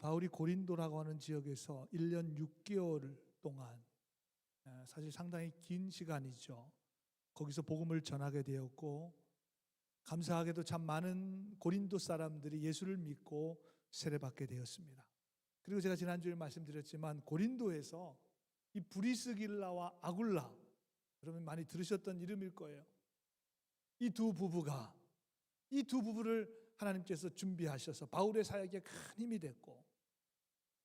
바울이 고린도라고 하는 지역에서 1년 6개월 동안, 사실 상당히 긴 시간이죠. 거기서 복음을 전하게 되었고, 감사하게도 참 많은 고린도 사람들이 예수를 믿고 세례받게 되었습니다. 그리고 제가 지난주에 말씀드렸지만 고린도에서 이 브리스길라와 아굴라, 여러분 많이 들으셨던 이름일 거예요. 이 두 부부를 하나님께서 준비하셔서 바울의 사역에 큰 힘이 됐고,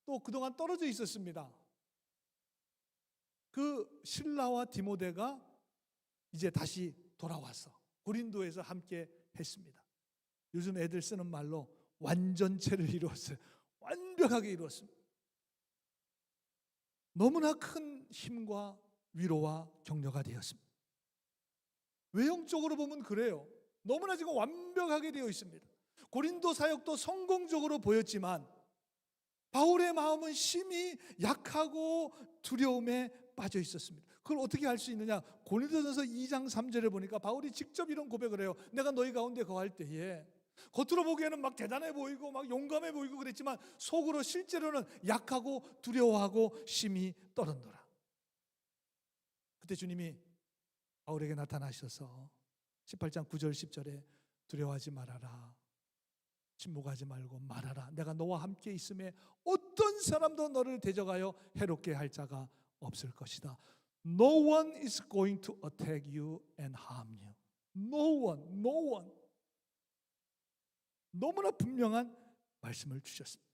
또 그동안 떨어져 있었습니다. 그 실라와 디모데가 이제 다시 돌아와서 고린도에서 함께 했습니다. 요즘 애들 쓰는 말로 완전체를 이루었어요. 완벽하게 이루었습니다. 너무나 큰 힘과 위로와 격려가 되었습니다. 외형적으로 보면 그래요. 너무나 지금 완벽하게 되어 있습니다. 고린도 사역도 성공적으로 보였지만 바울의 마음은 심히 약하고 두려움에 빠져 있었습니다. 그걸 어떻게 알 수 있느냐? 고린도전서 2장 3절에 보니까 바울이 직접 이런 고백을 해요. 내가 너희 가운데 거할 때에 겉으로 보기에는 막 대단해 보이고 막 용감해 보이고 그랬지만 속으로 실제로는 약하고 두려워하고 심히 떨었노라. 그때 주님이 바울에게 나타나셔서 18장 9절 10절에 두려워하지 말아라, 침묵하지 말고 말하라. 내가 너와 함께 있음에 어떤 사람도 너를 대적하여 해롭게 할 자가 없을 것이다. No one is going to attack you and harm you. No one. 너무나 분명한 말씀을 주셨습니다.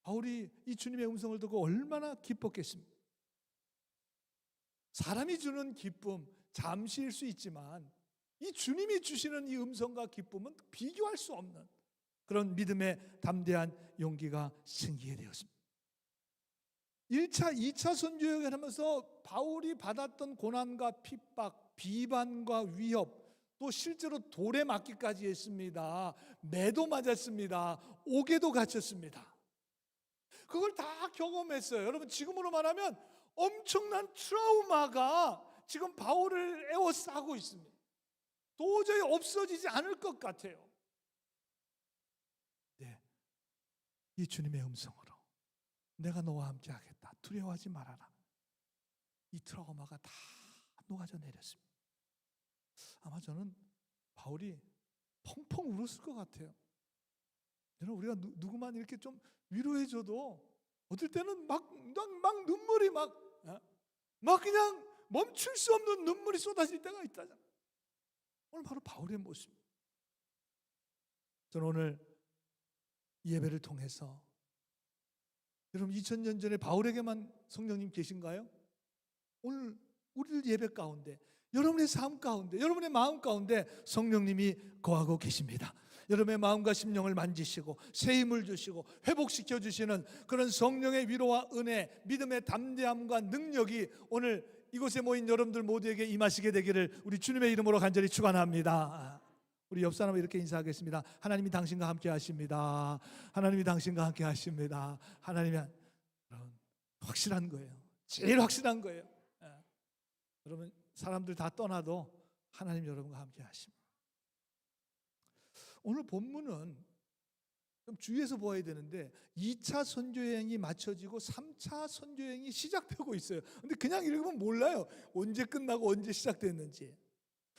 바울이 이 주님의 음성을 듣고 얼마나 기뻤겠습니까? 사람이 주는 기쁨 잠시일 수 있지만 이 주님이 주시는 이 음성과 기쁨은 비교할 수 없는 그런 믿음의 담대한 용기가 생기게 되었습니다. 1차, 2차 선교여행을 하면서 바울이 받았던 고난과 핍박, 비반과 위협, 또 실제로 돌에 맞기까지 했습니다. 매도 맞았습니다. 옥에도 갇혔습니다. 그걸 다 경험했어요. 여러분, 지금으로 말하면 엄청난 트라우마가 지금 바울을 에워싸고 있습니다. 도저히 없어지지 않을 것 같아요. 네, 이 주님의 음성으로 내가 너와 함께 하겠다, 두려워하지 말아라, 이 트라우마가 다 녹아져 내렸습니다. 아마 저는 바울이 펑펑 울었을 것 같아요. 여러분, 우리가 누구만 이렇게 좀 위로해줘도 어떨 때는 막 눈물이 막 그냥 멈출 수 없는 눈물이 쏟아질 때가 있다잖아요. 오늘 바로 바울의 모습입니다. 저는 오늘 예배를 통해서, 여러분 2000년 전에 바울에게만 성령님 계신가요? 오늘 우리 예배 가운데, 여러분의 삶 가운데, 여러분의 마음 가운데 성령님이 거하고 계십니다. 여러분의 마음과 심령을 만지시고 새 힘을 주시고 회복시켜 주시는 그런 성령의 위로와 은혜, 믿음의 담대함과 능력이 오늘 이곳에 모인 여러분들 모두에게 임하시게 되기를 우리 주님의 이름으로 간절히 축원합니다. 우리 옆 사람을 이렇게 인사하겠습니다. 하나님이 당신과 함께 하십니다. 하나님이 당신과 함께 하십니다. 하나님이 확실한 거예요. 제일 확실한 거예요. 여러분, 사람들 다 떠나도 하나님 여러분과 함께 하십니다. 오늘 본문은 좀 주의해서 보아야 되는데 2차 선교여행이 마쳐지고 3차 선교여행이 시작되고 있어요. 근데 그냥 읽으면 몰라요. 언제 끝나고 언제 시작됐는지.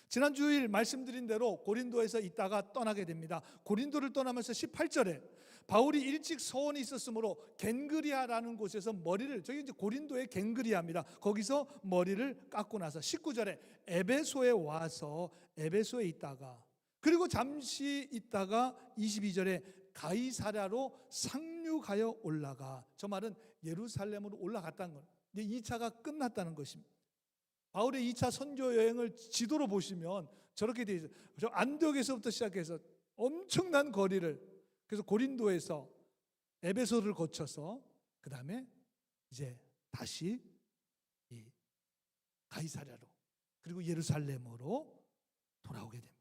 지난 주일 말씀드린 대로 고린도에서 있다가 떠나게 됩니다. 고린도를 떠나면서 18절에 바울이 일찍 서원이 있었으므로 겐그리아라는 곳에서 머리를, 저기 이제 고린도의 겐그리아입니다. 거기서 머리를 깎고 나서 19절에 에베소에 와서 에베소에 있다가, 그리고 잠시 있다가 22절에 가이사랴로 상륙하여 올라가, 저 말은 예루살렘으로 올라갔다는 거예요. 이제 2차가 끝났다는 것입니다. 바울의 2차 선교 여행을 지도로 보시면 저렇게 되어 있어요. 저 안디옥에서부터 시작해서 엄청난 거리를, 그래서 고린도에서 에베소를 거쳐서 그 다음에 이제 다시 이 가이사랴로, 그리고 예루살렘으로 돌아오게 됩니다.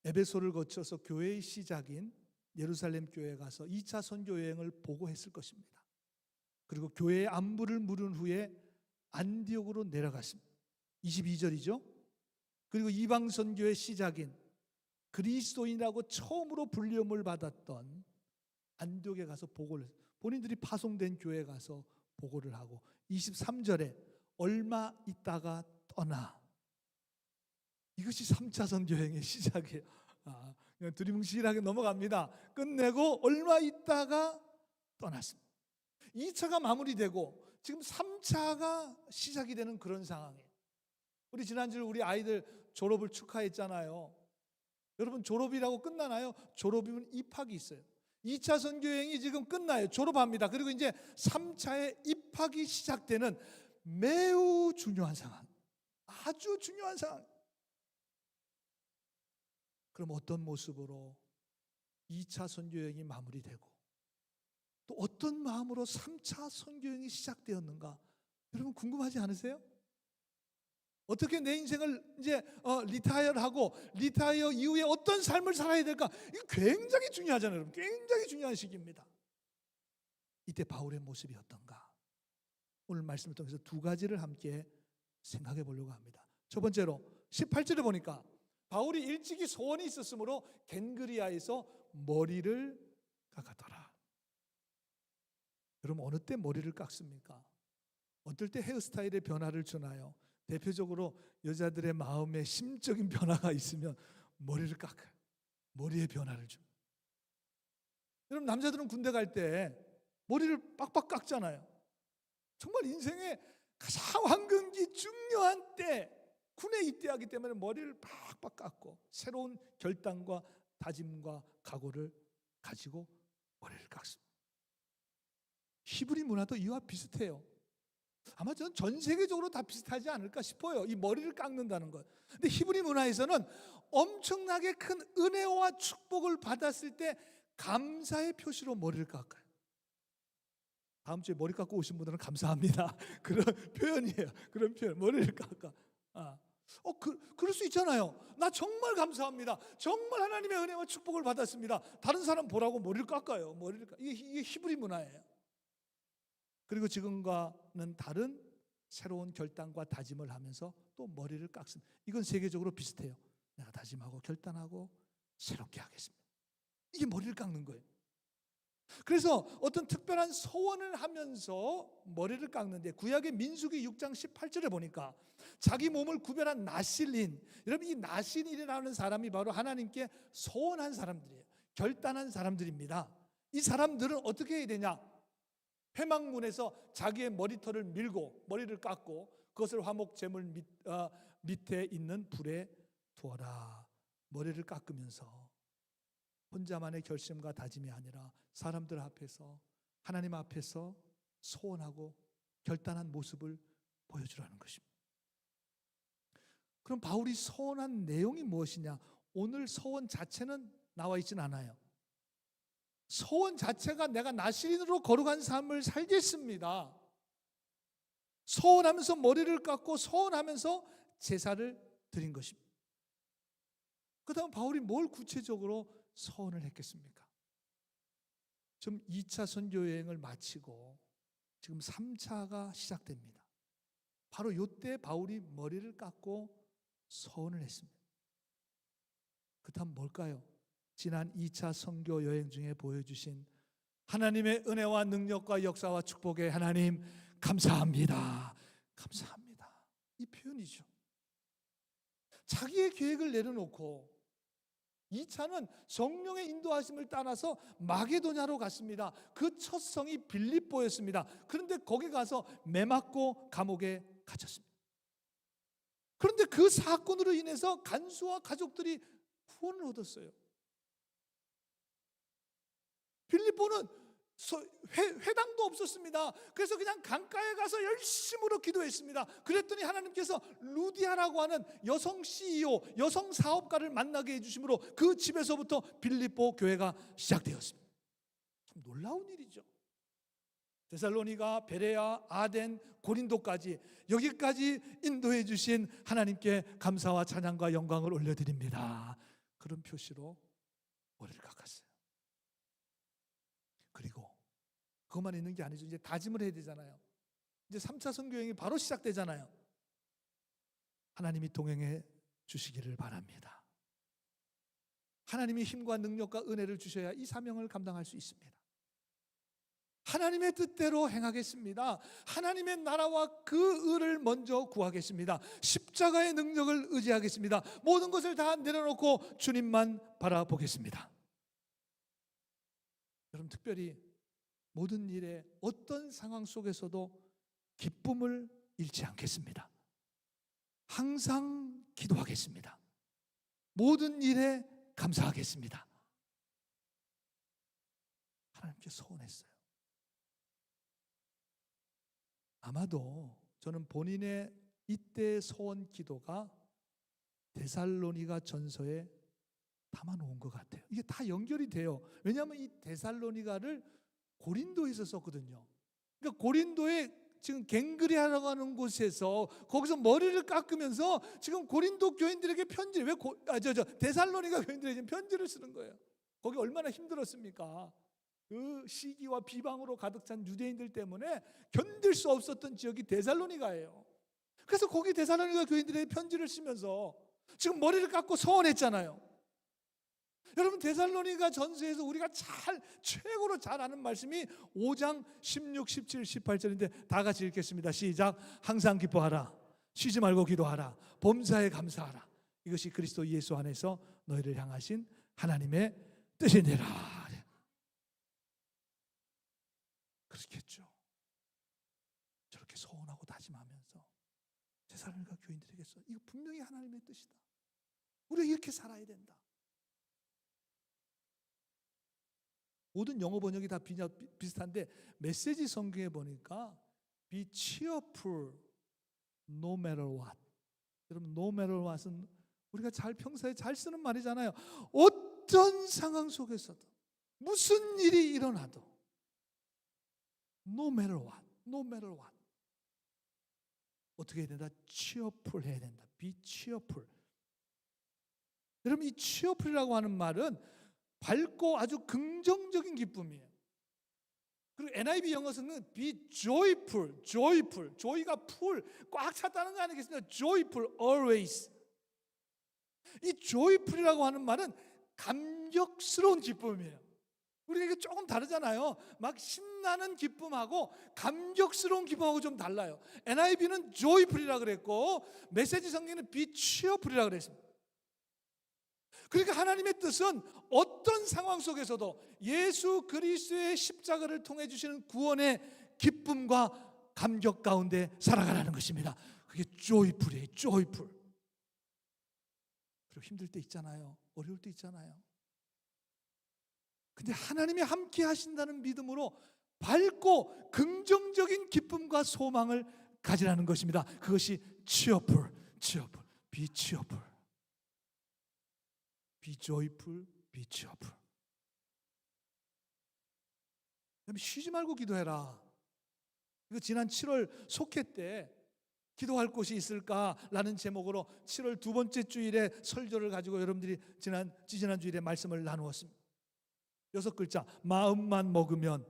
에베소를 거쳐서 교회의 시작인 예루살렘 교회에 가서 2차 선교 여행을 보고했을 것입니다. 그리고 교회의 안부를 물은 후에 안디옥으로 내려갔습니다. 22절이죠. 그리고 이방 선교의 시작인 그리스도인이라고 처음으로 불림을 받았던 안디옥에 가서 보고를, 본인들이 파송된 교회에 가서 보고를 하고 23절에 얼마 있다가 떠나. 이것이 3차 선교행의 시작이에요. 그냥 두리뭉실하게 넘어갑니다. 끝내고 얼마 있다가 떠났습니다. 2차가 마무리되고 지금 3차가 시작이 되는 그런 상황이에요. 우리 지난주에 우리 아이들 졸업을 축하했잖아요. 여러분, 졸업이라고 끝나나요? 졸업이면 입학이 있어요. 2차 선교여행이 지금 끝나요. 졸업합니다. 그리고 이제 3차의 입학이 시작되는 매우 중요한 상황, 아주 중요한 상황. 그럼 어떤 모습으로 2차 선교여행이 마무리되고 또 어떤 마음으로 3차 선교여행이 시작되었는가? 여러분 궁금하지 않으세요? 어떻게 내 인생을 이제 리타이어하고 리타이어 이후에 어떤 삶을 살아야 될까? 이거 굉장히 중요하잖아요. 여러분. 굉장히 중요한 시기입니다. 이때 바울의 모습이 어떤가? 오늘 말씀을 통해서 두 가지를 함께 생각해 보려고 합니다. 첫 번째로 18절에 보니까 바울이 일찍이 소원이 있었으므로 겐그리아에서 머리를 깎았더라. 여러분, 어느 때 머리를 깎습니까? 어떨 때 헤어스타일의 변화를 주나요? 대표적으로 여자들의 마음에 심적인 변화가 있으면 머리를 깎아요. 머리에 변화를 줍니다. 여러분, 남자들은 군대 갈 때 머리를 빡빡 깎잖아요. 정말 인생의 가장 황금기 중요한 때 군에 입대하기 때문에 머리를 빡빡 깎고 새로운 결단과 다짐과 각오를 가지고 머리를 깎습니다. 히브리 문화도 이와 비슷해요. 아마 저는 전 세계적으로 다 비슷하지 않을까 싶어요. 이 머리를 깎는다는 것. 근데 히브리 문화에서는 엄청나게 큰 은혜와 축복을 받았을 때 감사의 표시로 머리를 깎아요. 다음 주에 머리 깎고 오신 분들은 감사합니다. 그런 표현이에요. 그런 표현. 머리를 깎아. 그럴 수 있잖아요. 나 정말 감사합니다. 정말 하나님의 은혜와 축복을 받았습니다. 다른 사람 보라고 머리를 깎아요. 머리를 이게 히브리 문화예요. 그리고 지금과는 다른 새로운 결단과 다짐을 하면서 또 머리를 깎습니다. 이건 세계적으로 비슷해요. 내가 다짐하고 결단하고 새롭게 하겠습니다. 이게 머리를 깎는 거예요. 그래서 어떤 특별한 소원을 하면서 머리를 깎는데 구약의 민수기 6장 18절에 보니까 자기 몸을 구별한 나실인, 여러분 이 나실인이라는 사람이 바로 하나님께 소원한 사람들이에요. 결단한 사람들입니다. 이 사람들은 어떻게 해야 되냐? 회막문에서 자기의 머리털을 밀고 머리를 깎고 그것을 화목 제물 밑에 있는 불에 두어라. 머리를 깎으면서 혼자만의 결심과 다짐이 아니라 사람들 앞에서 하나님 앞에서 소원하고 결단한 모습을 보여주라는 것입니다. 그럼 바울이 소원한 내용이 무엇이냐? 오늘 소원 자체는 나와 있지는 않아요. 소원 자체가 내가 나실인으로 거룩한 삶을 살겠습니다. 소원하면서 머리를 깎고 소원하면서 제사를 드린 것입니다. 그 다음 바울이 뭘 구체적으로 소원을 했겠습니까? 지금 2차 선교여행을 마치고 지금 3차가 시작됩니다. 바로 이때 바울이 머리를 깎고 소원을 했습니다. 그 다음 뭘까요? 지난 2차 선교 여행 중에 보여주신 하나님의 은혜와 능력과 역사와 축복에 하나님 감사합니다. 감사합니다. 이 표현이죠. 자기의 계획을 내려놓고 2차는 성령의 인도하심을 따라서 마게도냐로 갔습니다. 그 첫 성이 빌립보였습니다. 그런데 거기 가서 매맞고 감옥에 갇혔습니다. 그런데 그 사건으로 인해서 간수와 가족들이 구원을 얻었어요. 빌립보는 회당도 없었습니다. 그래서 그냥 강가에 가서 열심으로 기도했습니다. 그랬더니 하나님께서 루디아라고 하는 여성 CEO, 여성 사업가를 만나게 해주심으로 그 집에서부터 빌립보 교회가 시작되었습니다. 참 놀라운 일이죠. 데살로니가, 베레아, 아덴, 고린도까지 여기까지 인도해 주신 하나님께 감사와 찬양과 영광을 올려드립니다. 그런 표시로 머리를 깎았어요. 그리고 그것만 있는 게 아니죠. 이제 다짐을 해야 되잖아요. 이제 3차 선교여행이 바로 시작되잖아요. 하나님이 동행해 주시기를 바랍니다. 하나님의 힘과 능력과 은혜를 주셔야 이 사명을 감당할 수 있습니다. 하나님의 뜻대로 행하겠습니다. 하나님의 나라와 그 의를 먼저 구하겠습니다. 십자가의 능력을 의지하겠습니다. 모든 것을 다 내려놓고 주님만 바라보겠습니다. 여러분, 특별히 모든 일에 어떤 상황 속에서도 기쁨을 잃지 않겠습니다. 항상 기도하겠습니다. 모든 일에 감사하겠습니다. 하나님께 소원했어요. 아마도 저는 본인의 이때의 소원 기도가 데살로니가 전서에 담아놓은 것 같아요. 이게 다 연결이 돼요. 왜냐하면 이 데살로니가를 고린도에서 썼거든요. 그러니까 고린도에 지금 갱그리아라고 하는 곳에서 거기서 머리를 깎으면서 지금 고린도 교인들에게 편지를 데살로니가 교인들에게 지금 편지를 쓰는 거예요. 거기 얼마나 힘들었습니까? 그 시기와 비방으로 가득 찬 유대인들 때문에 견딜 수 없었던 지역이 데살로니가예요. 그래서 거기 데살로니가 교인들에게 편지를 쓰면서 지금 머리를 깎고 서원했잖아요. 여러분, 데살로니가 전서에서 우리가 최고로 잘 아는 말씀이 5장 16, 17, 18절인데 다 같이 읽겠습니다. 시작. 항상 기뻐하라. 쉬지 말고 기도하라. 범사에 감사하라. 이것이 그리스도 예수 안에서 너희를 향하신 하나님의 뜻이니라. 그렇겠죠. 저렇게 소원하고 다짐하면서 데살로니가 교인들에게 써. 이거 분명히 하나님의 뜻이다. 우리가 이렇게 살아야 된다. 모든 영어 번역이 다 비슷한데 메시지 성경에 보니까 be cheerful no matter what. 여러분, no matter what은 우리가 평소에 잘 쓰는 말이잖아요. 어떤 상황 속에서도 무슨 일이 일어나도 no matter what, no matter what. 어떻게 해야 된다? cheerful 해야 된다. be cheerful. 여러분, 이 cheerful이라고 하는 말은 밝고 아주 긍정적인 기쁨이에요. 그리고 NIV 영어에서는 be joyful, joyful, joy가 full, 꽉 찼다는 거 아니겠습니까? joyful, always. 이 joyful이라고 하는 말은 감격스러운 기쁨이에요. 우리가 이게 조금 다르잖아요. 막 신나는 기쁨하고 감격스러운 기쁨하고 좀 달라요. NIV는 joyful이라고 그랬고 메시지 성경은 be cheerful이라고 그랬습니다. 그러니까 하나님의 뜻은 어떤 상황 속에서도 예수 그리스도의 십자가를 통해 주시는 구원의 기쁨과 감격 가운데 살아가라는 것입니다. 그게 joyful이에요. joyful. 그리고 힘들 때 있잖아요. 어려울 때 있잖아요. 근데 하나님이 함께 하신다는 믿음으로 밝고 긍정적인 기쁨과 소망을 가지라는 것입니다. 그것이 cheerful, cheerful, be cheerful. Be joyful, be cheerful. 쉬지 말고 기도해라. 이거 지난 7월 속회 때 기도할 곳이 있을까라는 제목으로 7월 두 번째 주일에 설교를 가지고 여러분들이 지난 주일에 말씀을 나누었습니다. 6글자. 마음만 먹으면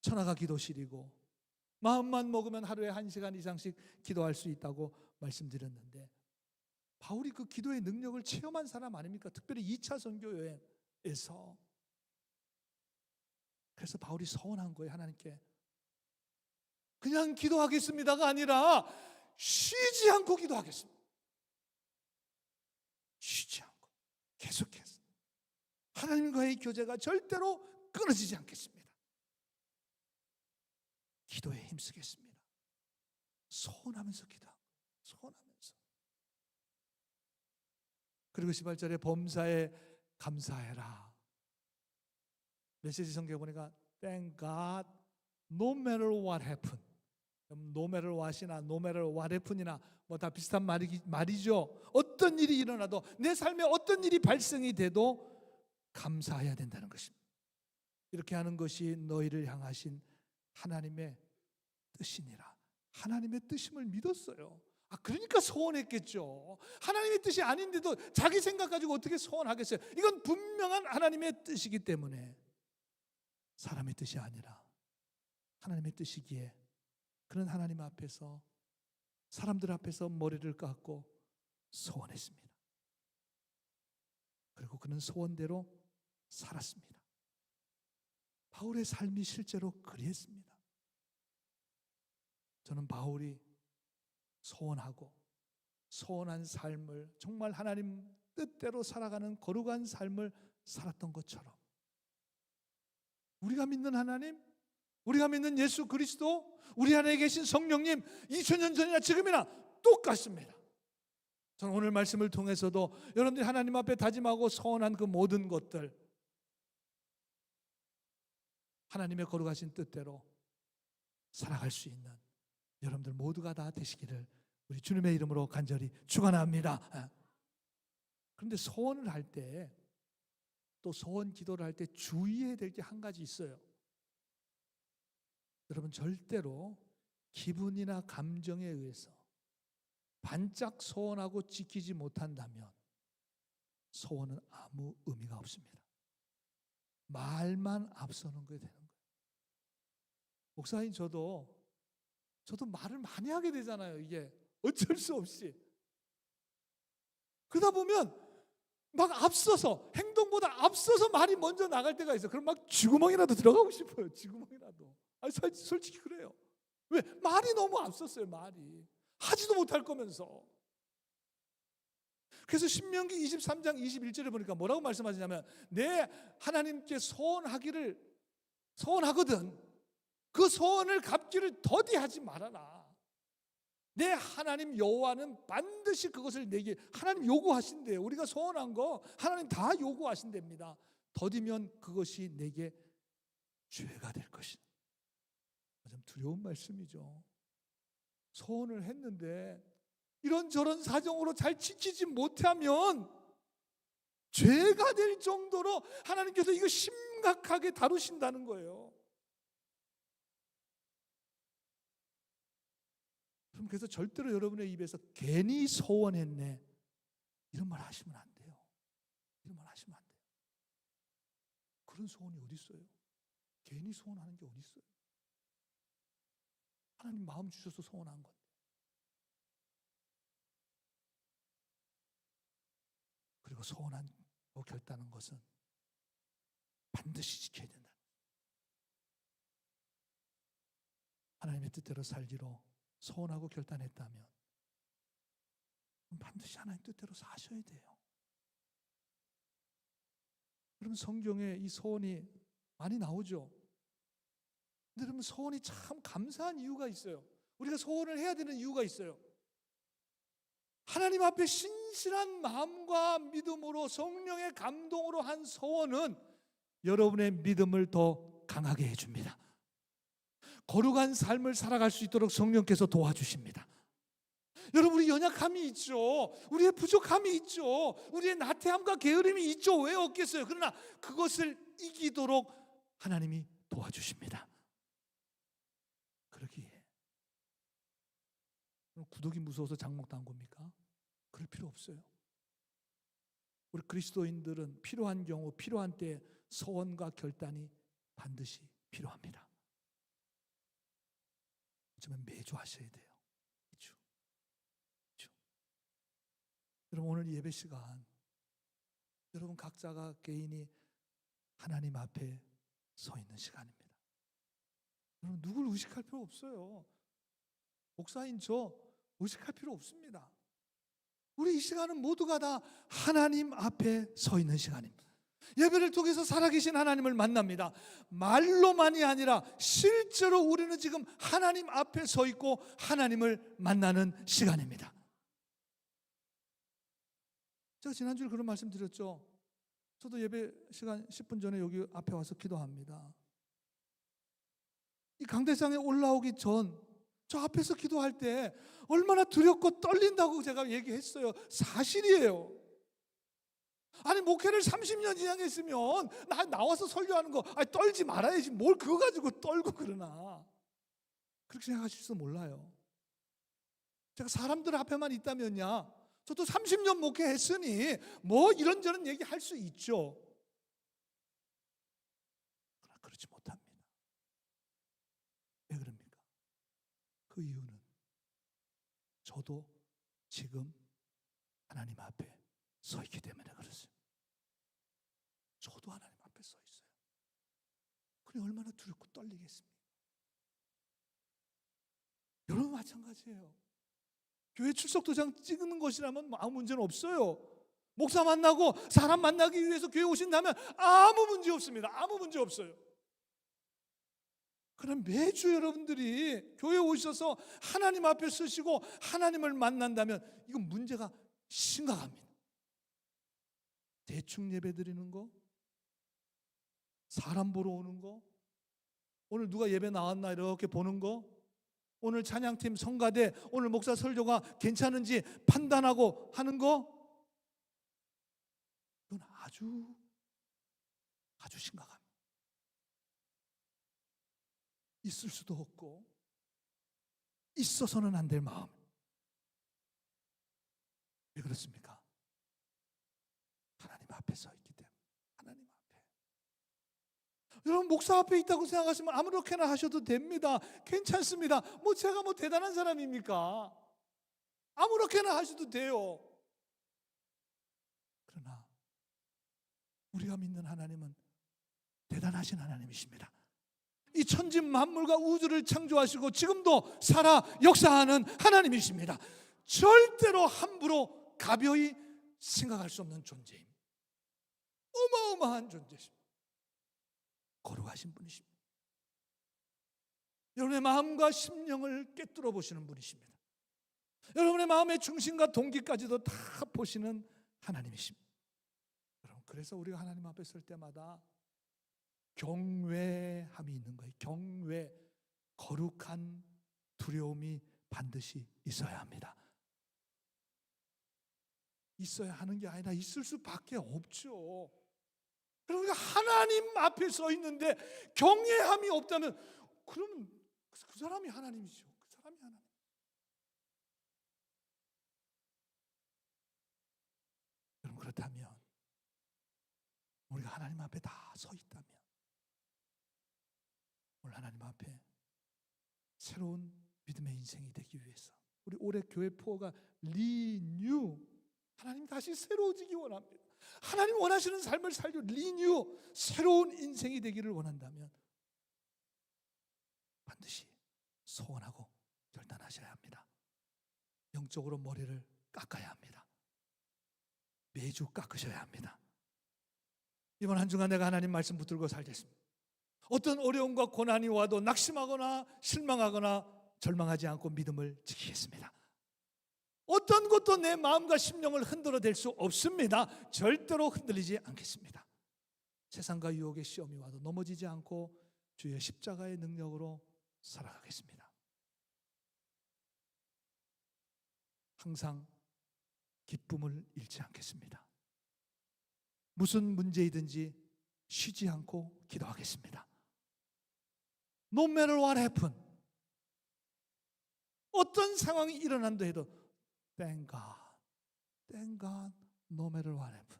천하가 기도실이고 마음만 먹으면 하루에 1시간 이상씩 기도할 수 있다고 말씀드렸는데 바울이 그 기도의 능력을 체험한 사람 아닙니까? 특별히 2차 선교 여행에서. 그래서 바울이 서원한 거예요. 하나님께 그냥 기도하겠습니다가 아니라 쉬지 않고 기도하겠습니다. 쉬지 않고 계속해서 하나님과의 교제가 절대로 끊어지지 않겠습니다. 기도에 힘쓰겠습니다. 소원하면서 기도하고 소원하면서. 그리고 18절에 범사에 감사해라. 메시지 성경에 보니까 Thank God no matter what happened. no matter what이나 no matter what happen이나 뭐 다 비슷한 말이죠. 어떤 일이 일어나도 내 삶에 어떤 일이 발생이 돼도 감사해야 된다는 것입니다. 이렇게 하는 것이 너희를 향하신 하나님의 뜻이니라. 하나님의 뜻임을 믿었어요. 그러니까 소원했겠죠. 하나님의 뜻이 아닌데도 자기 생각 가지고 어떻게 소원하겠어요? 이건 분명한 하나님의 뜻이기 때문에 사람의 뜻이 아니라 하나님의 뜻이기에 그는 하나님 앞에서 사람들 앞에서 머리를 깎고 소원했습니다. 그리고 그는 소원대로 살았습니다. 바울의 삶이 실제로 그리했습니다. 저는 바울이 소원하고 소원한 삶을, 정말 하나님 뜻대로 살아가는 거룩한 삶을 살았던 것처럼 우리가 믿는 하나님, 우리가 믿는 예수 그리스도, 우리 안에 계신 성령님 2000년 전이나 지금이나 똑같습니다. 저는 오늘 말씀을 통해서도 여러분들이 하나님 앞에 다짐하고 소원한 그 모든 것들, 하나님의 거룩하신 뜻대로 살아갈 수 있는 여러분들 모두가 다 되시기를 우리 주님의 이름으로 간절히 축원합니다. 그런데 소원을 할 때, 또 소원 기도를 할 때 주의해야 될 게 한 가지 있어요. 여러분, 절대로 기분이나 감정에 의해서 반짝 소원하고 지키지 못한다면 소원은 아무 의미가 없습니다. 말만 앞서는 게 되는 거예요. 목사님, 저도 말을 많이 하게 되잖아요. 이게 어쩔 수 없이. 그러다 보면 막 앞서서, 행동보다 앞서서 말이 먼저 나갈 때가 있어요. 그럼 막 쥐구멍이라도 들어가고 싶어요. 쥐구멍이라도. 아니, 솔직히 그래요. 왜? 말이 너무 앞섰어요. 말이. 하지도 못할 거면서. 그래서 신명기 23장 21절에 보니까 뭐라고 말씀하시냐면, 내 하나님께 소원하거든. 그 소원을 갚기를 더디하지 말아라. 내 하나님 여호와는 반드시 그것을 내게, 하나님 요구하신대요. 우리가 소원한 거 하나님 다 요구하신답니다. 더디면 그것이 내게 죄가 될 것이다. 좀 두려운 말씀이죠. 소원을 했는데 이런저런 사정으로 잘 지키지 못하면 죄가 될 정도로 하나님께서 이거 심각하게 다루신다는 거예요. 그래서 절대로 여러분의 입에서 괜히 소원했네 이런 말 하시면 안 돼요. 이런 말 하시면 안 돼요. 그런 소원이 어디 있어요? 괜히 소원하는 게 어디 있어요? 하나님 마음 주셔서 소원한 건데. 그리고 소원하고 결단한 것은 반드시 지켜야 된다. 하나님의 뜻대로 살기로 소원하고 결단했다면 반드시 하나님 뜻대로 사셔야 돼요. 여러분, 성경에 이 소원이 많이 나오죠. 근데 여러분, 소원이 참 감사한 이유가 있어요. 우리가 소원을 해야 되는 이유가 있어요. 하나님 앞에 신실한 마음과 믿음으로 성령의 감동으로 한 소원은 여러분의 믿음을 더 강하게 해줍니다. 거룩한 삶을 살아갈 수 있도록 성령께서 도와주십니다. 여러분, 우리 연약함이 있죠. 우리의 부족함이 있죠. 우리의 나태함과 게으름이 있죠. 왜 없겠어요? 그러나 그것을 이기도록 하나님이 도와주십니다. 그러기에 구독이 무서워서 장 먹다 한 겁니까? 그럴 필요 없어요. 우리 그리스도인들은 필요한 경우, 필요한 때에 소원과 결단이 반드시 필요합니다. 어쩌면 매주 하셔야 돼요. 매주. 여러분, 오늘 예배 시간 여러분 각자가 개인이 하나님 앞에 서 있는 시간입니다. 여러분, 누굴 의식할 필요 없어요. 목사인 저 의식할 필요 없습니다. 우리 이 시간은 모두가 다 하나님 앞에 서 있는 시간입니다. 예배를 통해서 살아계신 하나님을 만납니다. 말로만이 아니라 실제로 우리는 지금 하나님 앞에 서 있고 하나님을 만나는 시간입니다. 제가 지난주에 그런 말씀 드렸죠. 저도 예배 시간 10분 전에 여기 앞에 와서 기도합니다. 이 강대상에 올라오기 전 저 앞에서 기도할 때 얼마나 두렵고 떨린다고 제가 얘기했어요. 사실이에요. 아니, 목회를 30년 이상 했으면 나와서 설교하는 거 떨지 말아야지. 뭘 그거 가지고 떨고 그러나. 그렇게 생각하실지도 몰라요. 제가 사람들 앞에만 있다면야 저도 30년 목회했으니 뭐 이런저런 얘기할 수 있죠. 그러나 그렇지 못합니다. 왜 그럽니까? 그 이유는 저도 지금 하나님 앞에 서 있기 때문에 그렇습니다. 저도 하나님 앞에 서 있어요. 그래 얼마나 두렵고 떨리겠습니까? 여러분 마찬가지예요. 교회 출석 도장 찍는 것이라면 아무 문제는 없어요. 목사 만나고 사람 만나기 위해서 교회 오신다면 아무 문제 없습니다. 아무 문제 없어요. 그럼 매주 여러분들이 교회 오셔서 하나님 앞에 서시고 하나님을 만난다면 이건 문제가 심각합니다. 대충 예배 드리는 거, 사람 보러 오는 거, 오늘 누가 예배 나왔나 이렇게 보는 거, 오늘 찬양팀 성가대, 오늘 목사 설교가 괜찮은지 판단하고 하는 거, 이건 아주 심각합니다. 있을 수도 없고 있어서는 안 될 마음. 왜 그렇습니까? 하나님 앞에 서 있기 때문에. 하나님 앞에. 여러분 목사 앞에 있다고 생각하시면 아무렇게나 하셔도 됩니다. 괜찮습니다. 제가 대단한 사람입니까? 아무렇게나 하셔도 돼요. 그러나 우리가 믿는 하나님은 대단하신 하나님이십니다. 이 천지 만물과 우주를 창조하시고 지금도 살아 역사하는 하나님이십니다. 절대로 함부로 가벼이 생각할 수 없는 존재입니다. 어마어마한 존재십니다. 거룩하신 분이십니다. 여러분의 마음과 심령을 꿰뚫어 보시는 분이십니다. 여러분의 마음의 중심과 동기까지도 다 보시는 하나님이십니다. 여러분, 그래서 우리가 하나님 앞에 설 때마다 경외함이 있는 거예요. 경외, 거룩한 두려움이 반드시 있어야 합니다. 있어야 하는 게 아니라 있을 수밖에 없죠. 그럼 우리가 하나님 앞에 서 있는데 경외함이 없다면 그러면 그 사람이 하나님이죠. 그 사람이 하나님. 여러분 그렇다면 우리가 하나님 앞에 다 서 있다면 오늘 하나님 앞에 새로운 믿음의 인생이 되기 위해서 우리 올해 교회 포어가 리뉴, 하나님 다시 새로워지기 원합니다. 하나님 원하시는 삶을 살려 리뉴, 새로운 인생이 되기를 원한다면 반드시 소원하고 결단하셔야 합니다. 영적으로 머리를 깎아야 합니다. 매주 깎으셔야 합니다. 이번 한 주간 내가 하나님 말씀 붙들고 살겠습니다. 어떤 어려움과 고난이 와도 낙심하거나 실망하거나 절망하지 않고 믿음을 지키겠습니다. 어떤 것도 내 마음과 심령을 흔들어댈 수 없습니다. 절대로 흔들리지 않겠습니다. 세상과 유혹의 시험이 와도 넘어지지 않고 주의 십자가의 능력으로 살아가겠습니다. 항상 기쁨을 잃지 않겠습니다. 무슨 문제이든지 쉬지 않고 기도하겠습니다. No matter what happen, 어떤 상황이 일어난다 해도 Thank God, no matter what happen,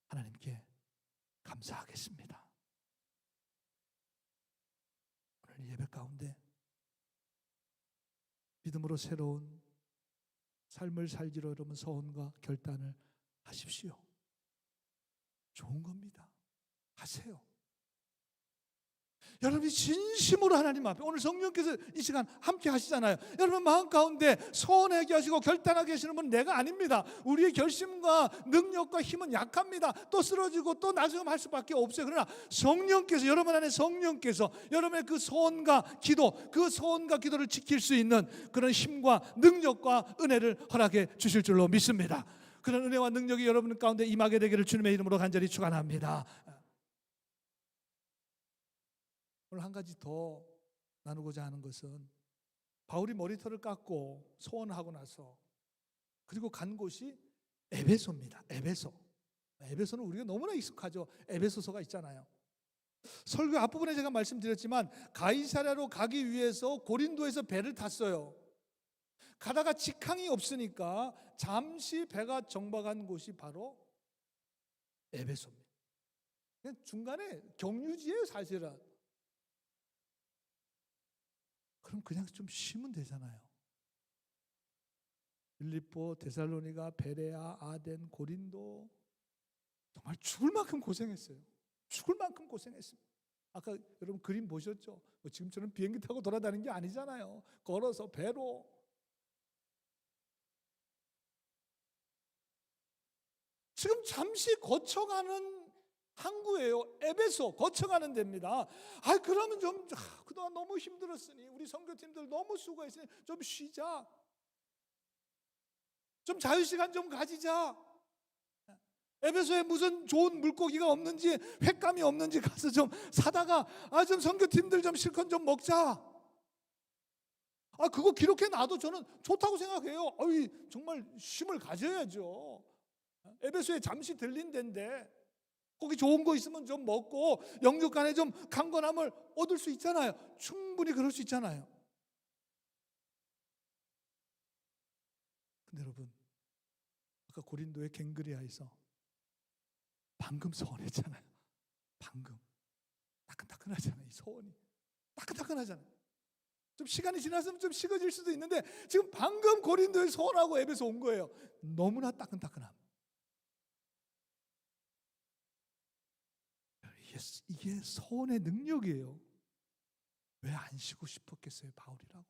하나님께 감사하겠습니다. 오늘 예배 가운데 믿음으로 새로운 삶을 살기로 여러분 소원과 결단을 하십시오. 좋은 겁니다. 하세요. 여러분이 진심으로 하나님 앞에 오늘 성령께서 이 시간 함께 하시잖아요. 여러분 마음 가운데 소원하게 하시고 결단하게 하시는 분은 내가 아닙니다. 우리의 결심과 능력과 힘은 약합니다. 또 쓰러지고 또 나중에 수밖에 없어요. 그러나 성령께서, 여러분 안에 성령께서 여러분의 그 소원과 기도, 그 소원과 기도를 지킬 수 있는 그런 힘과 능력과 은혜를 허락해 주실 줄로 믿습니다. 그런 은혜와 능력이 여러분 가운데 임하게 되기를 주님의 이름으로 간절히 축원합니다. 오늘 한 가지 더 나누고자 하는 것은 바울이 머리털을 깎고 소원하고 나서 그리고 간 곳이 에베소입니다. 에베소는 우리가 너무나 익숙하죠. 에베소서가 있잖아요. 설교 앞부분에 제가 말씀드렸지만 가이사랴로 가기 위해서 고린도에서 배를 탔어요. 가다가 직항이 없으니까 잠시 배가 정박한 곳이 바로 에베소입니다. 그냥 중간에 경유지예요, 사실은. 그럼 그냥 좀 쉬면 되잖아요. 빌립보, 데살로니가, 베레아, 아덴, 고린도 정말 죽을 만큼 고생했어요. 죽을 만큼 고생했습니다. 아까 여러분 그림 보셨죠? 지금처럼 비행기 타고 돌아다니는 게 아니잖아요. 걸어서 배로. 지금 잠시 거쳐가는 항구예요. 에베소 거쳐가는 데입니다. 그러면 좀 그동안 너무 힘들었으니 우리 선교팀들 너무 수고했으니 좀 쉬자. 좀 자유시간 좀 가지자. 에베소에 무슨 좋은 물고기가 없는지 횟감이 없는지 가서 좀 사다가 좀 선교팀들 좀 실컷 좀 먹자. 그거 기록해 놔도 저는 좋다고 생각해요. 정말 쉼을 가져야죠. 에베소에 잠시 들린 데인데 거기 좋은 거 있으면 좀 먹고 영육 간에 좀 강건함을 얻을 수 있잖아요. 충분히 그럴 수 있잖아요. 근데 여러분, 아까 고린도의 갱그리아에서 방금 서원했잖아요. 방금 따끈따끈하잖아요. 이 서원이 따끈따끈하잖아요. 좀 시간이 지났으면 좀 식어질 수도 있는데 지금 방금 고린도에 서원하고 에베소 온 거예요. 너무나 따끈따끈함. 이게 서원의 능력이에요. 왜 안 쉬고 싶었겠어요, 바울이라고?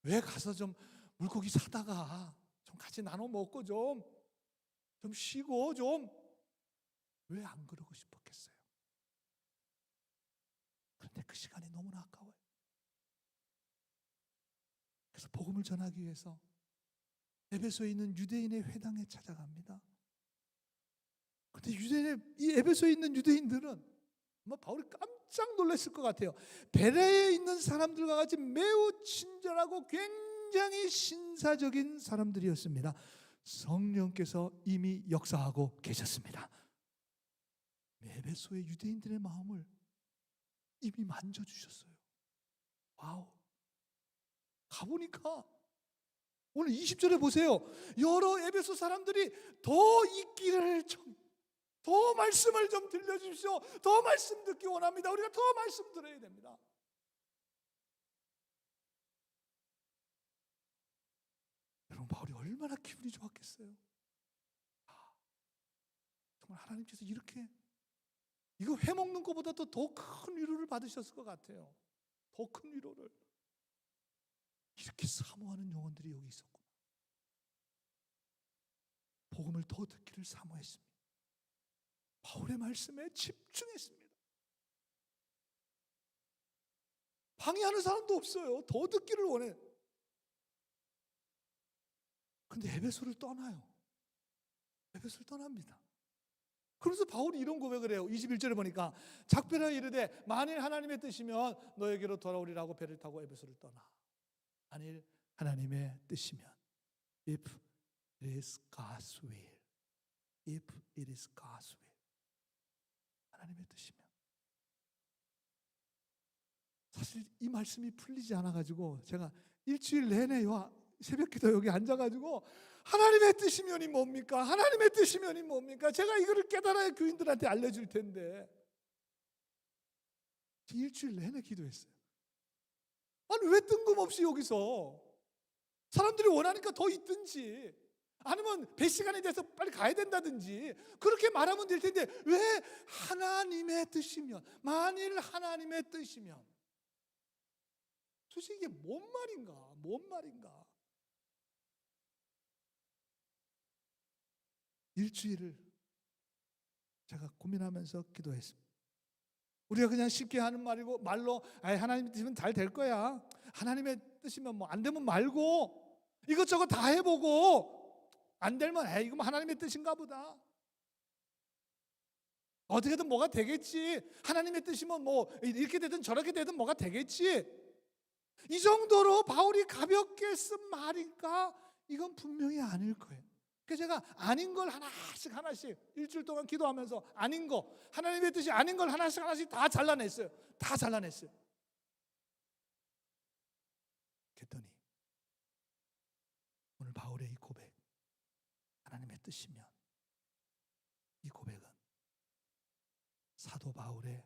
왜 가서 좀 물고기 사다가 좀 같이 나눠 먹고 좀 쉬고 좀 왜 안 그러고 싶었겠어요? 그런데 그 시간이 너무나 아까워요. 그래서 복음을 전하기 위해서 에베소에 있는 유대인의 회당에 찾아갑니다. 그런데 이 에베소에 있는 유대인들은 아마 바울이 깜짝 놀랐을 것 같아요. 베레에 있는 사람들과 같이 매우 친절하고 굉장히 신사적인 사람들이었습니다. 성령께서 이미 역사하고 계셨습니다. 에베소의 유대인들의 마음을 이미 만져주셨어요. 와우. 가보니까 오늘 20절에 보세요. 여러 에베소 사람들이 더 있기를 더 말씀을 좀 들려주십시오. 더 말씀 듣기 원합니다. 우리가 더 말씀 들어야 됩니다. 여러분 바울이 얼마나 기분이 좋았겠어요. 정말 하나님께서 이렇게 이거 회먹는 것보다도 더 큰 위로를 받으셨을 것 같아요. 더 큰 위로를. 이렇게 사모하는 영혼들이 여기 있었구나. 복음을 더 듣기를 사모했습니다. 바울의 말씀에 집중했습니다. 방해하는 사람도 없어요. 더 듣기를 원해. 근데 에베소를 떠나요. 에베소를 떠납니다. 그래서 바울이 이런 고백을 해요. 21절에 보니까 작별하여 이르되 만일 하나님의 뜻이면 너에게로 돌아오리라고 배를 타고 에베소를 떠나. 만일 하나님의 뜻이면 If it is God's will. If it is God's will. 하나님의 뜻이면. 사실 이 말씀이 풀리지 않아가지고 제가 일주일 내내 새벽기도 여기 앉아가지고 하나님의 뜻이면이 뭡니까? 하나님의 뜻이면이 뭡니까? 제가 이거를 깨달아야 교인들한테 알려줄 텐데 일주일 내내 기도했어요. 왜 뜬금없이 여기서 사람들이 원하니까 더 있든지 아니면 배 시간이 돼서 빨리 가야 된다든지 그렇게 말하면 될 텐데 왜 하나님의 뜻이면, 만일 하나님의 뜻이면, 도대체 이게 뭔 말인가? 뭔 말인가? 일주일을 제가 고민하면서 기도했습니다. 우리가 그냥 쉽게 하는 말로 하나님의 뜻이면 잘 될 거야. 하나님의 뜻이면 뭐 안 되면 말고 이것저것 다 해보고 안 되면 이거 뭐 하나님의 뜻인가 보다. 어떻게든 뭐가 되겠지. 하나님의 뜻이면 뭐 이렇게 되든 저렇게 되든 뭐가 되겠지. 이 정도로 바울이 가볍게 쓴 말일까? 이건 분명히 아닐 거예요. 그래서 제가 아닌 걸 하나씩 일주일 동안 기도하면서 아닌 거, 하나님의 뜻이 아닌 걸 하나씩 다 잘라냈어요. 다 잘라냈어요. 그랬더니 오늘 바울의 이 고백, 하나님의 뜻이면, 이 고백은 사도 바울의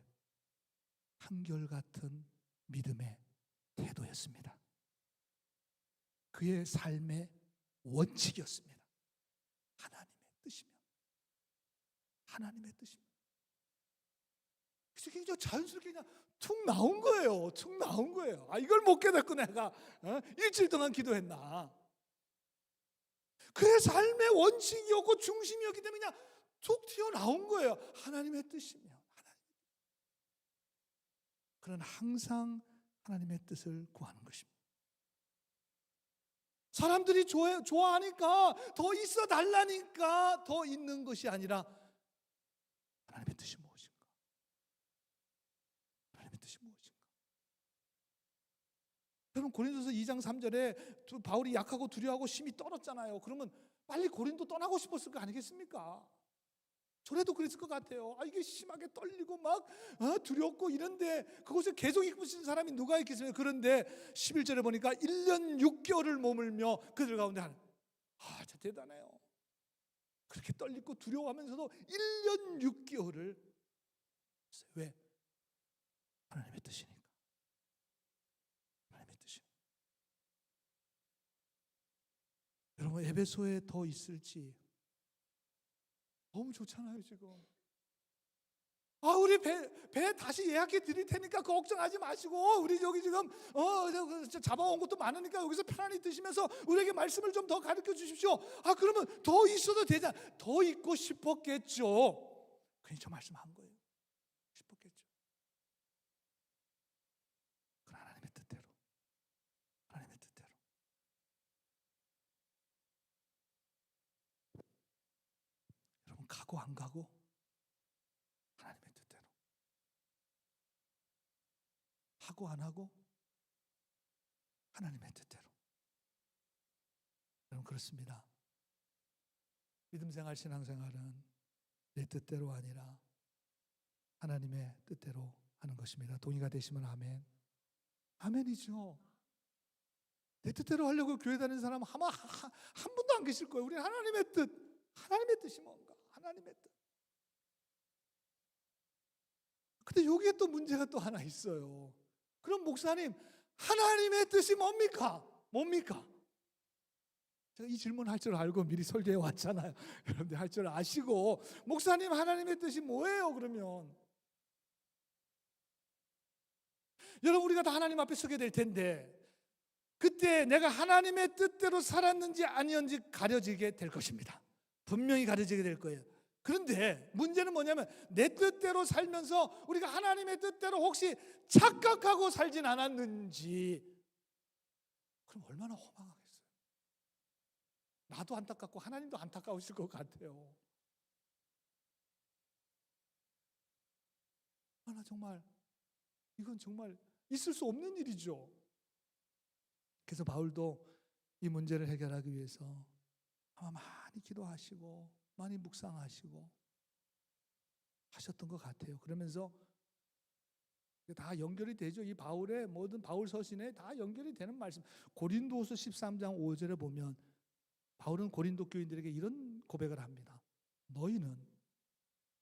한결같은 믿음의 태도였습니다. 그의 삶의 원칙이었습니다. 하나님의 뜻이면. 하나님의 뜻입니다. 그래서 굉장히 자연스럽게 그냥 툭 나온 거예요. 툭 나온 거예요. 아, 이걸 못 깨닫고 내가 일주일 동안 기도했나. 그의 삶의 원칙이었고 중심이었기 때문에 그냥 툭 튀어나온 거예요. 하나님의 뜻이면. 그런 항상 하나님의 뜻을 구하는 것입니다. 사람들이 좋아하니까 더 있어 달라니까 더 있는 것이 아니라 하나님의 뜻이 무엇인가? 하나님의 뜻이 무엇인가? 여러분 고린도서 2장 3절에 바울이 약하고 두려워하고 심히 떨었잖아요. 그러면 빨리 고린도 떠나고 싶었을 거 아니겠습니까? 저래도 그랬을 것 같아요. 아, 이게 심하게 떨리고 막 두렵고 이런데 그곳에 계속 있으신 사람이 누가 있겠습니까? 그런데 11절에 보니까 1년 6개월을 머물며 그들 가운데 참 대단해요. 그렇게 떨리고 두려워하면서도 1년 6개월을 왜? 하나님의 뜻이니까. 하나님의 뜻이니까. 여러분 에베소에 더 있을지 너무 좋잖아요 지금. 아, 우리 배 다시 예약해 드릴 테니까 걱정하지 마시고 우리 여기 지금 잡아온 것도 많으니까 여기서 편안히 드시면서 우리에게 말씀을 좀 더 가르쳐 주십시오. 아, 그러면 더 있어도 되잖아. 더 있고 싶었겠죠. 그냥 저 말씀한 거예요. 싶었겠죠. 그러나 하나님의 뜻대로, 하나님의 뜻대로. 여러분 가고 안 가고 하나님의 뜻대로. 하고 안 하고 하나님의 뜻대로. 여러분 그렇습니다. 믿음 생활, 신앙 생활은 내 뜻대로 아니라 하나님의 뜻대로 하는 것입니다. 동의가 되시면 아멘. 아멘이죠. 내 뜻대로 하려고 교회 다니는 사람 아마 한 분도 안 계실 거예요. 우리는 하나님의 뜻, 하나님의 뜻이 뭔가, 하나님의 뜻. 근데 여기에 또 문제가 또 하나 있어요. 그럼 목사님, 하나님의 뜻이 뭡니까? 뭡니까? 제가 이 질문 할 줄 알고 미리 설계해 왔잖아요. 여러분들 할 줄 아시고 목사님 하나님의 뜻이 뭐예요? 그러면 여러분 우리가 다 하나님 앞에 서게 될 텐데 그때 내가 하나님의 뜻대로 살았는지 아니었는지 가려지게 될 것입니다. 분명히 가려지게 될 거예요. 그런데 문제는 뭐냐면 내 뜻대로 살면서 우리가 하나님의 뜻대로 혹시 착각하고 살진 않았는지, 그럼 얼마나 허망하겠어요. 나도 안타깝고 하나님도 안타까우실 것 같아요. 정말 이건 정말 있을 수 없는 일이죠. 그래서 바울도 이 문제를 해결하기 위해서 아마 많이 기도하시고 많이 묵상하시고 하셨던 것 같아요. 그러면서 다 연결이 되죠. 이 바울의 모든 바울 서신에 다 연결이 되는 말씀. 고린도후서 13장 5절에 보면 바울은 고린도 교인들에게 이런 고백을 합니다. 너희는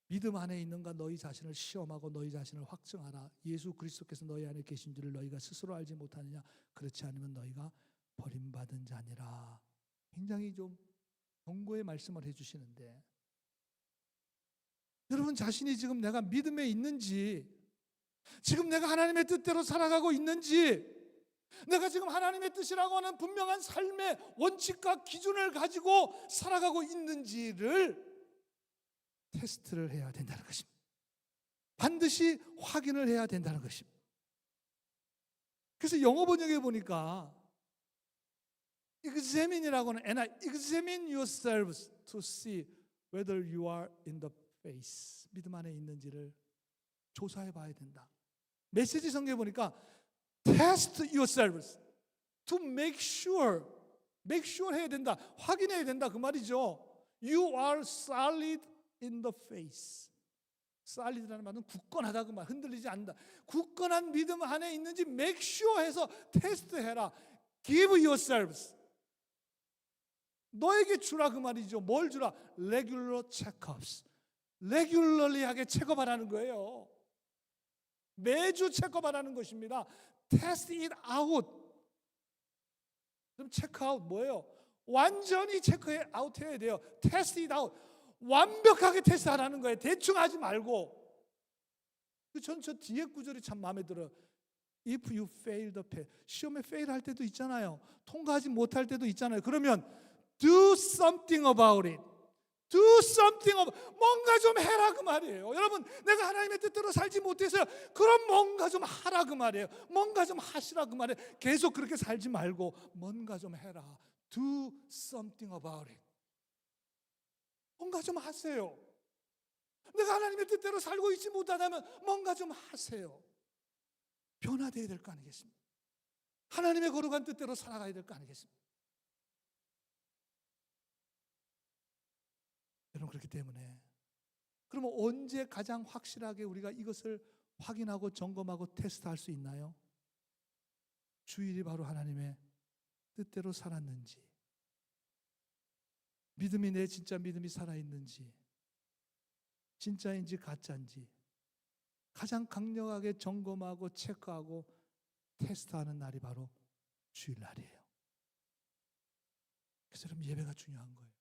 믿음 안에 있는가 너희 자신을 시험하고 너희 자신을 확증하라. 예수 그리스도께서 너희 안에 계신 줄을 너희가 스스로 알지 못하느냐. 그렇지 않으면 너희가 버림받은 자니라. 굉장히 좀 경고의 말씀을 해주시는데, 여러분 자신이 지금 내가 믿음에 있는지, 지금 내가 하나님의 뜻대로 살아가고 있는지, 내가 지금 하나님의 뜻이라고 하는 분명한 삶의 원칙과 기준을 가지고 살아가고 있는지를 테스트를 해야 된다는 것입니다. 반드시 확인을 해야 된다는 것입니다. 그래서 영어 번역에 보니까 examine이라고 하는 and examine yourselves to see whether you are in the faith. 믿음 안에 있는지를 조사해 봐야 된다. 메시지 성경에 보니까 test yourselves to make sure 해야 된다. 확인해야 된다 그 말이죠. You are solid in the faith. solid라는 말은 굳건하다 그 말. 흔들리지 않는다. 굳건한 믿음 안에 있는지 make sure 해서 테스트해라. Give yourselves. 너에게 주라 그 말이죠. 뭘 주라? Regular checkups. Regularly하게 체크하라는 거예요. 매주 체크하라는 것입니다. Test it out. 그럼 체크아웃 뭐예요? 완전히 체크아웃 해야 돼요. Test it out. 완벽하게 테스트하라는 거예요. 대충 하지 말고. 전 저 뒤에 구절이 참 마음에 들어요. If you fail the test. 시험에 fail 할 때도 있잖아요. 통과하지 못할 때도 있잖아요. 그러면 do something about it. Do something about it. 뭔가 좀 해라 그 말이에요. 여러분, 내가 하나님의 뜻대로 살지 못해서요. 그럼 뭔가 좀 하라 그 말이에요. 뭔가 좀 하시라 그 말이에요. 계속 그렇게 살지 말고 뭔가 좀 해라. Do something about it. 뭔가 좀 하세요. 내가 하나님의 뜻대로 살고 있지 못하다면 뭔가 좀 하세요. 변화되어야 될 거 아니겠습니까? 하나님의 거룩한 뜻대로 살아가야 될 거 아니겠습니까? 여러분, 그렇기 때문에 그러면 언제 가장 확실하게 우리가 이것을 확인하고 점검하고 테스트할 수 있나요? 주일이 바로 하나님의 뜻대로 살았는지, 믿음이 내 진짜 믿음이 살아있는지, 진짜인지 가짜인지 가장 강력하게 점검하고 체크하고 테스트하는 날이 바로 주일날이에요. 그래서 여러분, 예배가 중요한 거예요.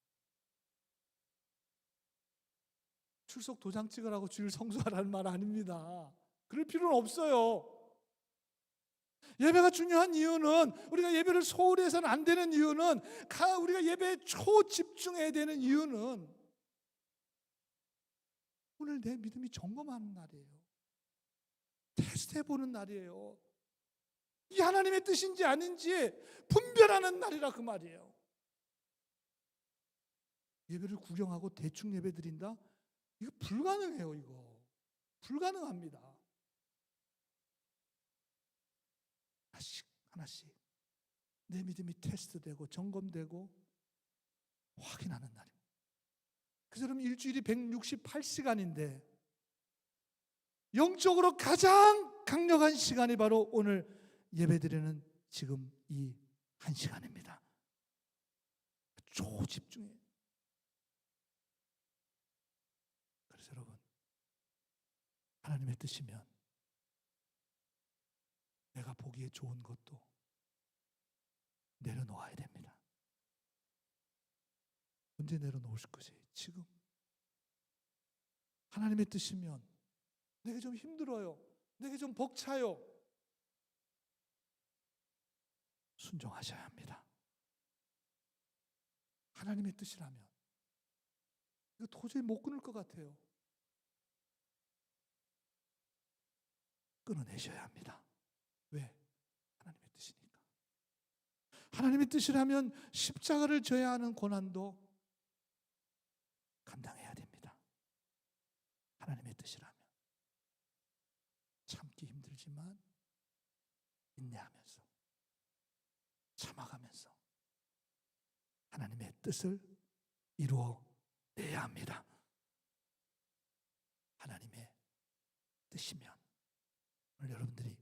출석 도장 찍으라고 주일 성수하라는 말 아닙니다. 그럴 필요는 없어요. 예배가 중요한 이유는, 우리가 예배를 소홀히 해서는 안 되는 이유는, 우리가 예배에 초집중해야 되는 이유는 오늘 내 믿음이 점검하는 날이에요. 테스트해보는 날이에요. 이 하나님의 뜻인지 아닌지 분별하는 날이라 그 말이에요. 예배를 구경하고 대충 예배 드린다? 이거 불가능해요. 이거 불가능합니다. 하나씩 내 믿음이 테스트되고 점검되고 확인하는 날입니다. 그래서 여러분, 일주일이 168시간인데 영적으로 가장 강력한 시간이 바로 오늘 예배드리는 지금 이 한 시간입니다. 초집중해. 그래서 여러분, 하나님의 뜻이면 내가 보기에 좋은 것도 내려놓아야 됩니다. 언제 내려놓으실 것이에요? 지금. 하나님의 뜻이면 내게 좀 힘들어요. 내게 좀 벅차요. 순종하셔야 합니다. 하나님의 뜻이라면 이거 도저히 못 끊을 것 같아요. 끊어내셔야 합니다. 왜? 하나님의 뜻이니까. 하나님의 뜻이라면 십자가를 져야 하는 고난도 감당해야 됩니다. 하나님의 뜻이라면 참기 힘들지만 인내하면서 참아가면서 하나님의 뜻을 이루어내야 합니다. 하나님의 뜻이면 오늘 여러분들이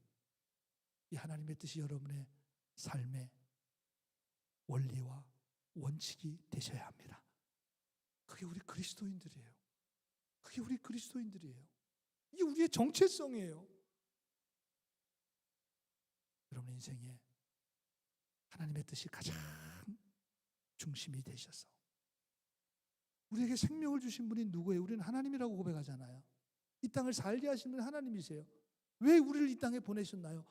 이 하나님의 뜻이 여러분의 삶의 원리와 원칙이 되셔야 합니다. 그게 우리 그리스도인들이에요. 그게 우리 그리스도인들이에요. 이게 우리의 정체성이에요. 여러분 인생에 하나님의 뜻이 가장 중심이 되셔서 우리에게 생명을 주신 분이 누구예요? 우리는 하나님이라고 고백하잖아요. 이 땅을 살게 하신 분이 하나님이세요. 왜 우리를 이 땅에 보내셨나요?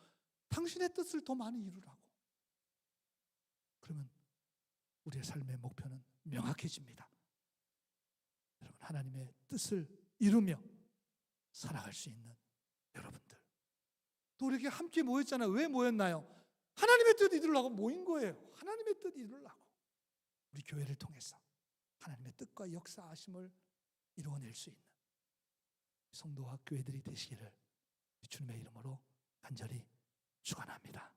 당신의 뜻을 더 많이 이루라고. 그러면 우리의 삶의 목표는 명확해집니다. 여러분, 하나님의 뜻을 이루며 살아갈 수 있는 여러분들, 또 이렇게 함께 모였잖아요. 왜 모였나요? 하나님의 뜻 이루려고 모인 거예요. 하나님의 뜻 이루려고. 우리 교회를 통해서 하나님의 뜻과 역사하심을 이루어낼 수 있는 성도와 교회들이 되시기를 주님의 이름으로 간절히 축원합니다.